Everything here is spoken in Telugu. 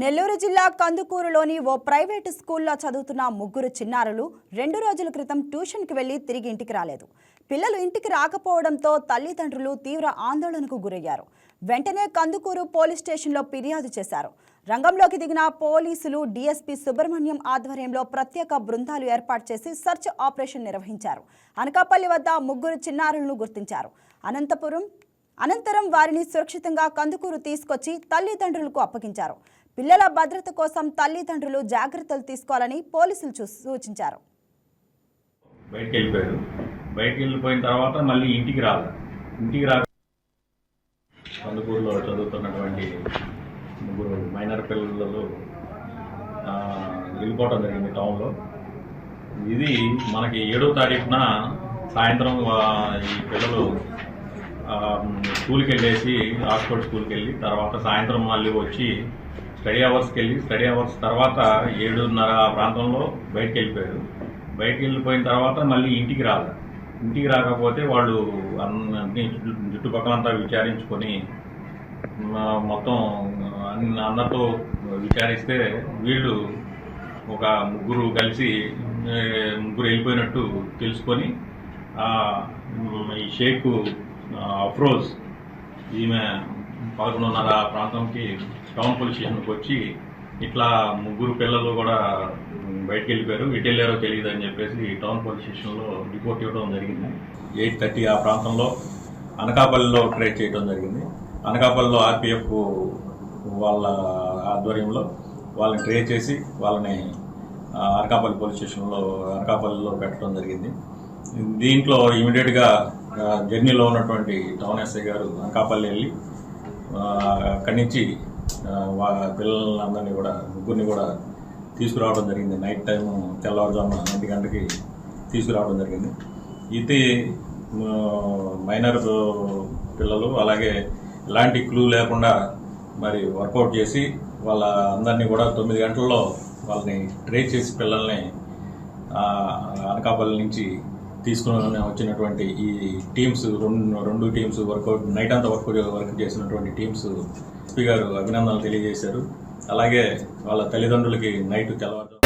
నెల్లూరు జిల్లా కందుకూరులోని ఓ ప్రైవేటు స్కూల్లో చదువుతున్న ముగ్గురు చిన్నారులు 2 రోజుల క్రితం ట్యూషన్కి వెళ్లి తిరిగి ఇంటికి రాలేదు. పిల్లలు ఇంటికి రాకపోవడంతో తల్లిదండ్రులు తీవ్ర ఆందోళనకు గురయ్యారు. వెంటనే కందుకూరు పోలీస్ స్టేషన్లో ఫిర్యాదు చేశారు. రంగంలోకి దిగిన పోలీసులు డీఎస్పీ సుబ్రహ్మణ్యం ఆధ్వర్యంలో ప్రత్యేక బృందాలు ఏర్పాటు చేసి సర్చ్ ఆపరేషన్ నిర్వహించారు. అనకాపల్లి వద్ద ముగ్గురు చిన్నారులను గుర్తించారు. అనంతరం వారిని సురక్షితంగా కందుకూరు తీసుకొచ్చి తల్లిదండ్రులకు అప్పగించారు. పిల్లల భద్రత కోసం తల్లిదండ్రులు జాగ్రత్తలు తీసుకోవాలని పోలీసులు సూచించారు. బయటికి వెళ్ళిపోయిన తర్వాత మళ్ళీ ఇంటికి రాక కందుకూరులో చదువుతున్నటువంటి ముగ్గురు మైనర్ పిల్లలు వెళ్ళిపోవడం జరిగింది టౌన్లో. ఇది మనకి 7వ తారీఖున సాయంత్రం ఈ పిల్లలు స్కూల్కి వెళ్ళేసి ఆక్స్ఫర్డ్ స్కూల్కి వెళ్ళి తర్వాత సాయంత్రం మళ్ళీ వచ్చి స్టడీ అవర్స్ తర్వాత 7:30 ఆ ప్రాంతంలో బయటికి వెళ్ళిపోయిన తర్వాత మళ్ళీ ఇంటికి రాకపోతే వాళ్ళు అన్ని చుట్టుపక్కలంతా విచారించుకొని మొత్తం అందరితో విచారిస్తే వీళ్ళు ఒక ముగ్గురు వెళ్ళిపోయినట్టు తెలుసుకొని ఈ షేక్ అఫ్రోజ్ ఈమె 11:30 ప్రాంతంకి టౌన్ పోలీస్ స్టేషన్కి వచ్చి ఇట్లా ముగ్గురు పిల్లలు కూడా బయటకు వెళ్ళిపోయారు, ఎటు వెళ్ళారో తెలియదు అని చెప్పేసి టౌన్ పోలీస్ స్టేషన్లో రిపోర్ట్ ఇవ్వడం జరిగింది. 8:30 ఆ ప్రాంతంలో అనకాపల్లిలో ట్రేస్ చేయడం జరిగింది. అనకాపల్లిలో ఆర్పీఎఫ్ వాళ్ళ ఆధ్వర్యంలో వాళ్ళని ట్రేస్ చేసి వాళ్ళని అనకాపల్లి పోలీస్ స్టేషన్లో అనకాపల్లిలో పెట్టడం జరిగింది. దీంట్లో ఇమీడియట్గా జర్నీలో ఉన్నటువంటి టౌన్ ఎస్ఐ గారు అనకాపల్లి వెళ్ళి అక్కడి నుంచి పిల్లలందరినీ కూడా ముగ్గురిని కూడా తీసుకురావడం జరిగింది. నైట్ టైము తెల్లవారుజామున 1 గంటకి తీసుకురావడం జరిగింది. ఇది మైనర్ పిల్లలు అలాగే ఎలాంటి క్లూ లేకుండా మరి వర్కౌట్ చేసి వాళ్ళ అందరినీ కూడా 9 గంటల్లో వాళ్ళని ట్రేస్ చేసి పిల్లల్ని అనకాపల్లి నుంచి తీసుకుని వచ్చినటువంటి ఈ టీమ్స్ రెండు టీమ్స్ వర్కౌట్ నైట్ అంతా వర్క్ చేసినటువంటి టీమ్స్ ఎస్పీ గారు అభినందనలు తెలియజేశారు. అలాగే వాళ్ళ తల్లిదండ్రులకి నైట్ తెల్లవారు